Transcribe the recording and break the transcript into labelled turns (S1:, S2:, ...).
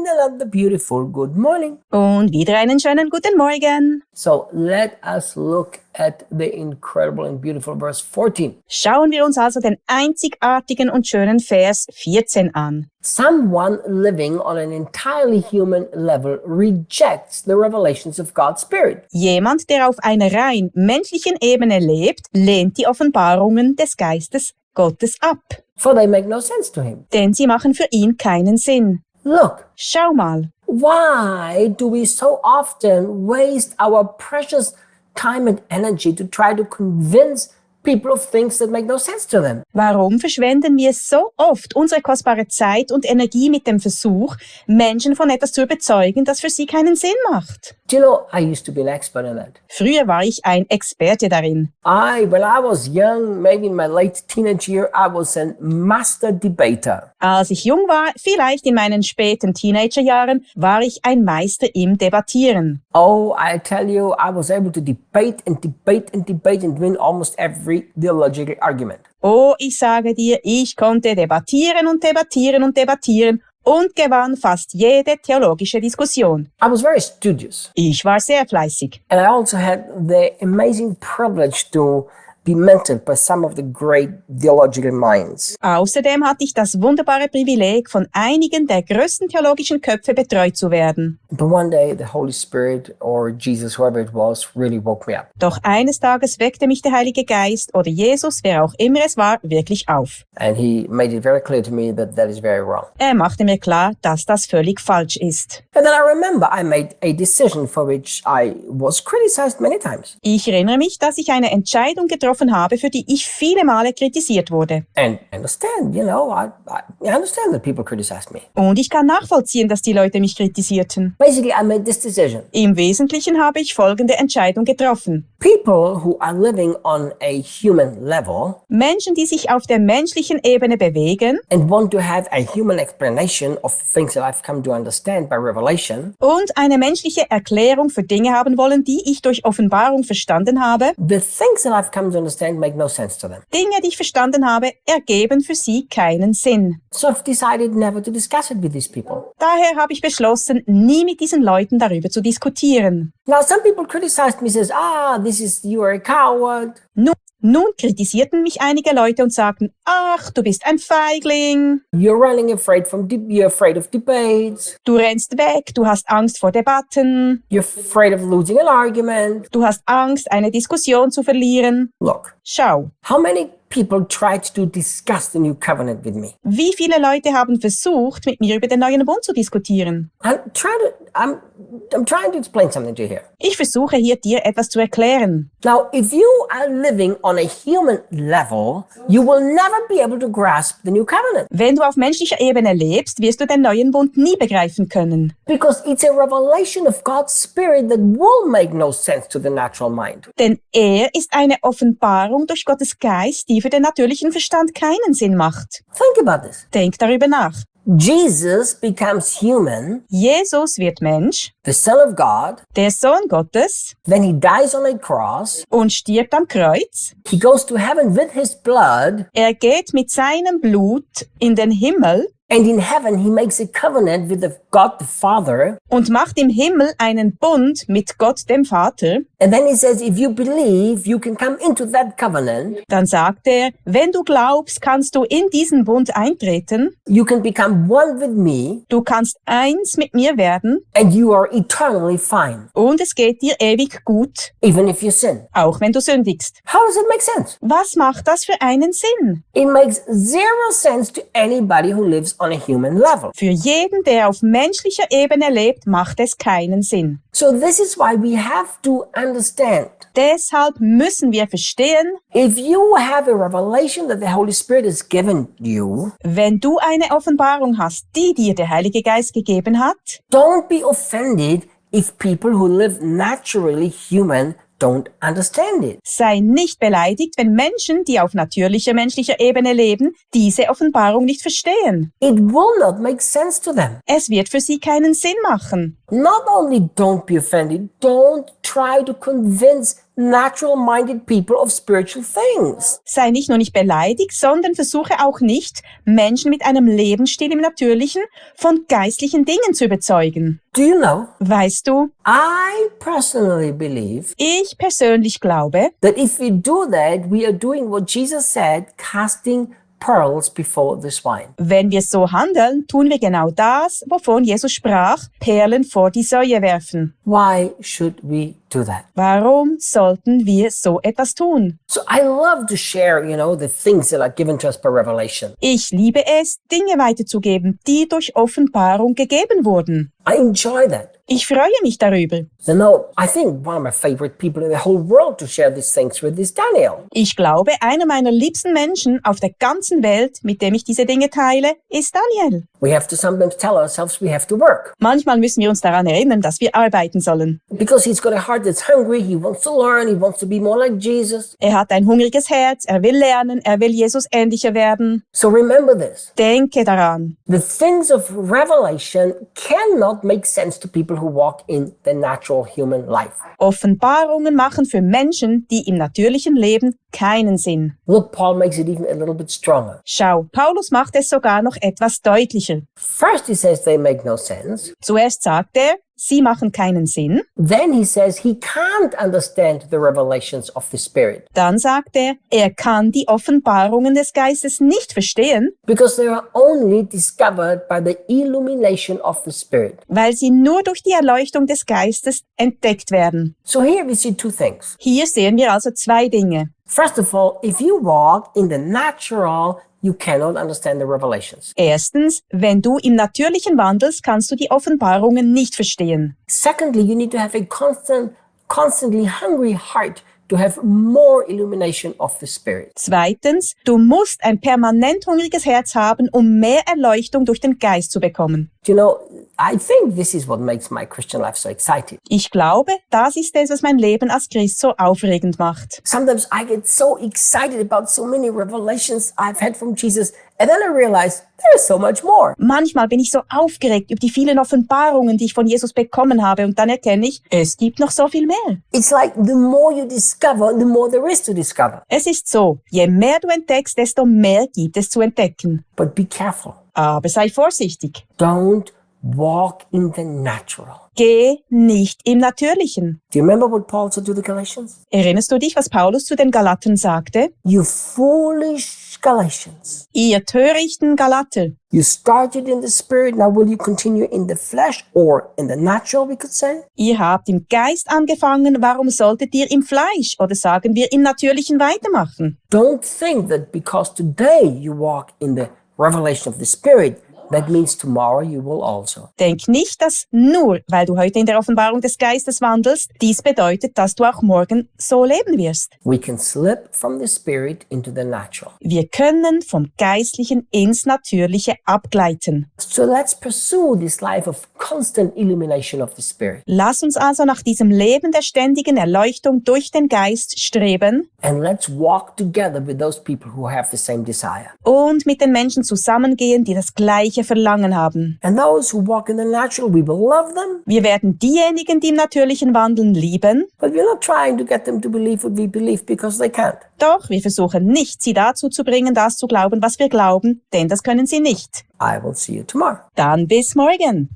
S1: another beautiful good morning.
S2: Und wieder einen schönen guten Morgen.
S1: So let us look at the incredible and beautiful verse 14.
S2: Schauen wir uns also den einzigartigen und schönen Vers 14 an.
S1: Someone living on an entirely human level rejects the revelations of God's Spirit.
S2: Jemand, der auf einer rein menschlichen Ebene lebt, lehnt die Offenbarungen des Geistes Gottes ab.
S1: For they make no sense to him.
S2: Denn sie machen für ihn keinen Sinn.
S1: Look,
S2: Schau mal.
S1: why do we so often waste our precious time and energy to try to convince people of things that make no sense to them?
S2: Warum verschwenden wir so oft unsere kostbare Zeit und Energie mit dem Versuch, Menschen von etwas zu überzeugen, das für sie keinen Sinn macht?
S1: Do you know, I used to be an expert in that.
S2: Früher war ich ein Experte darin.
S1: When I was young, maybe in my late teenage year, I was a master debater.
S2: Als ich jung war, vielleicht in meinen späten Teenagerjahren, war ich ein Meister im Debattieren.
S1: Oh, I tell you, I was able to debate and debate and debate and win almost every theological argument.
S2: Oh, ich sage dir, ich konnte debattieren und debattieren und debattieren und gewann fast jede theologische Diskussion.
S1: I was very studious.
S2: Ich war sehr fleißig.
S1: And I also had the amazing privilege to be mentored by some of the great theological minds.
S2: Außerdem hatte ich das wunderbare Privileg, von einigen der größten theologischen Köpfe betreut zu werden.
S1: But one day, the Holy Spirit or Jesus, whoever it was, really woke me up.
S2: Doch eines Tages weckte mich der Heilige Geist oder Jesus, wer auch immer es war, wirklich auf.
S1: And he made it very clear to me that that is very wrong.
S2: Er machte mir klar, dass das völlig falsch ist.
S1: And then I remember I made a decision for which I was criticized many times.
S2: Ich erinnere mich, dass ich eine Entscheidung getroffen habe, für die ich viele Male kritisiert wurde.
S1: And I understand, I understand that people criticized me.
S2: Und ich kann nachvollziehen, dass die Leute mich kritisierten.
S1: Basically, I made this decision.
S2: Im Wesentlichen habe ich folgende Entscheidung getroffen.
S1: People who are living on a human level
S2: Menschen, die sich auf der menschlichen Ebene bewegen
S1: and want to have a human explanation of things that I've come to understand by revelation,
S2: und eine menschliche Erklärung für Dinge haben wollen, die ich durch Offenbarung verstanden habe,
S1: the things that I've come to understand make no sense to them.
S2: Dinge, die ich verstanden habe, ergeben für sie keinen Sinn.
S1: So I've decided never to discuss it with these people.
S2: Daher habe ich beschlossen, nie mit diesen Leuten darüber zu diskutieren.
S1: Now, some people criticized me, says, you are a coward.
S2: Nun kritisierten mich einige Leute und sagten, ach, du bist ein Feigling.
S1: You're afraid of debates.
S2: Du rennst weg, du hast Angst vor Debatten.
S1: You're afraid of losing an argument.
S2: Du hast Angst, eine Diskussion zu verlieren.
S1: Look,
S2: Schau,
S1: how many people tried to discuss the new covenant with me?
S2: wie viele Leute haben versucht, mit mir über den neuen Bund zu diskutieren?
S1: I'm trying to explain something to you here.
S2: Ich versuche hier dir etwas zu erklären.
S1: Now, if you are living on a human level, you will never be able to grasp the new covenant.
S2: Wenn du auf menschlicher Ebene lebst, wirst du den neuen Bund nie begreifen können.
S1: Because it's a revelation of God's Spirit that will make no sense to the natural mind.
S2: Denn er ist eine Offenbarung durch Gottes Geist, die für den natürlichen Verstand keinen Sinn macht.
S1: Think about this.
S2: Denk darüber nach.
S1: Jesus becomes human,
S2: Jesus wird Mensch,
S1: the Son of God.
S2: der Sohn Gottes,
S1: Then he dies on a cross.
S2: und stirbt am Kreuz.
S1: He goes to heaven with his blood.
S2: Er geht mit seinem Blut in den Himmel
S1: And in heaven, he makes a covenant with God the Father.
S2: und macht im Himmel einen Bund mit Gott dem Vater.
S1: And then he says, if you believe, you can come into that covenant.
S2: Dann sagt er, wenn du glaubst, kannst du in diesen Bund eintreten.
S1: You can become one with me.
S2: Du kannst eins mit mir werden.
S1: And you are eternally fine.
S2: Und es geht dir ewig gut,
S1: Even if you sin.
S2: auch wenn du sündigst.
S1: How does it make sense?
S2: Was macht das für einen Sinn?
S1: It makes zero sense to anybody who lives on a human level.
S2: Für jeden, der auf menschlicher Ebene lebt, macht es keinen Sinn.
S1: So this is why we have to understand.
S2: Deshalb müssen wir verstehen,
S1: If you have a revelation that the Holy Spirit has given you,
S2: wenn du eine Offenbarung hast, die dir der Heilige Geist gegeben hat,
S1: don't be offended if people who live naturally human don't understand it.
S2: sei nicht beleidigt, wenn Menschen, die auf natürlicher menschlicher Ebene leben, diese Offenbarung nicht verstehen.
S1: It will not make sense to them.
S2: Es wird für sie keinen Sinn machen.
S1: Not only don't be offended, don't try to convince natural-minded people of spiritual things.
S2: Sei nicht nur nicht beleidigt, sondern versuche auch nicht, Menschen mit einem Lebensstil im Natürlichen von geistlichen Dingen zu überzeugen.
S1: Do you know,
S2: Weißt du,
S1: I personally believe
S2: ich persönlich glaube,
S1: that if we do that, we are doing what Jesus said, casting pearls before the swine.
S2: wenn wir so handeln, tun wir genau das, wovon Jesus sprach, Perlen vor die Säue werfen.
S1: Why should we do that?
S2: Warum sollten wir so etwas tun?
S1: So I love to share, the things that are given to us by revelation.
S2: Ich liebe es, Dinge weiterzugeben, die durch Offenbarung gegeben wurden.
S1: I enjoy that.
S2: Ich freue mich darüber.
S1: I think one of my favorite people in the whole world to share these things with is Daniel.
S2: Ich glaube, einer meiner liebsten Menschen auf der ganzen Welt, mit dem ich diese Dinge teile, ist Daniel.
S1: We have to sometimes tell ourselves we have to work.
S2: Manchmal müssen wir uns daran erinnern, dass wir arbeiten sollen.
S1: Because he's got a heart that's hungry, he wants to learn, he wants to be more like Jesus.
S2: Er hat ein hungriges Herz, er will lernen, er will Jesus ähnlicher werden.
S1: So remember this.
S2: Denke daran.
S1: The things of revelation cannot make sense to people who walk in the natural human life.
S2: Offenbarungen machen für Menschen, die im natürlichen Leben keinen Sinn.
S1: Look, Paul makes it even a little bit stronger.
S2: Schau, Paulus macht es sogar noch etwas deutlicher.
S1: First he says they make no sense.
S2: Zuerst sagt er, sie machen keinen Sinn.
S1: Then he says he can't understand the revelations of the Spirit.
S2: Dann sagt er, er kann die Offenbarungen des Geistes nicht verstehen,
S1: Because they are only discovered by the illumination of the Spirit.
S2: weil sie nur durch die Erleuchtung des Geistes entdeckt werden.
S1: So here we see two things.
S2: Hier sehen wir also zwei Dinge.
S1: First of all, if you walk in the natural, you cannot understand the revelations.
S2: Erstens, wenn du im Natürlichen wandelst, kannst du die Offenbarungen nicht verstehen.
S1: Secondly, you need to have a constantly hungry heart to have more illumination of the Spirit.
S2: Zweitens, du musst ein permanent hungriges Herz haben, um mehr Erleuchtung durch den Geist zu bekommen.
S1: I think this is what makes my Christian life so exciting.
S2: Ich glaube, das ist es, was mein Leben als Christ so aufregend macht.
S1: Sometimes I get so excited about so many revelations I've had from Jesus, and then I realize there's so much more.
S2: Manchmal bin ich so aufgeregt über die vielen Offenbarungen, die ich von Jesus bekommen habe, und dann erkenne ich, es gibt noch so viel mehr.
S1: It's like the more you discover, the more there is to discover.
S2: Es ist so, je mehr du entdeckst, desto mehr gibt es zu entdecken.
S1: But be careful.
S2: Aber sei vorsichtig.
S1: Don't walk in the natural.
S2: Geh nicht im Natürlichen.
S1: Do you remember what Paul said to the Galatians?
S2: Erinnerst du dich, was Paulus zu den Galatern sagte?
S1: You foolish Galatians.
S2: Ihr törichten Galater.
S1: You started in the spirit, now will you continue in the flesh or in the natural, we could say?
S2: Ihr habt im Geist angefangen, warum solltet ihr im Fleisch oder sagen wir im Natürlichen weitermachen?
S1: Don't think that because today you walk in the revelation of the Spirit, that means tomorrow you will also.
S2: Denk nicht, dass nur, weil du heute in der Offenbarung des Geistes wandelst, dies bedeutet, dass du auch morgen so leben wirst.
S1: We can slip from the Spirit into the natural.
S2: Wir können vom Geistlichen ins Natürliche abgleiten.
S1: So let's pursue this life of constant illumination of the Spirit.
S2: Lass uns also nach diesem Leben der ständigen Erleuchtung durch den Geist streben
S1: And let's walk together with those people who have the same desire.
S2: und mit den Menschen zusammengehen, die das gleiche Verlangen haben.
S1: And those who walk in the natural, we will love them,
S2: Wir werden diejenigen, die im Natürlichen wandeln, lieben,
S1: but we're not trying to get them to believe what we believe because they can't.
S2: doch wir versuchen nicht, sie dazu zu bringen, das zu glauben, was wir glauben, denn das können sie nicht.
S1: I will see you tomorrow.
S2: Dann bis morgen.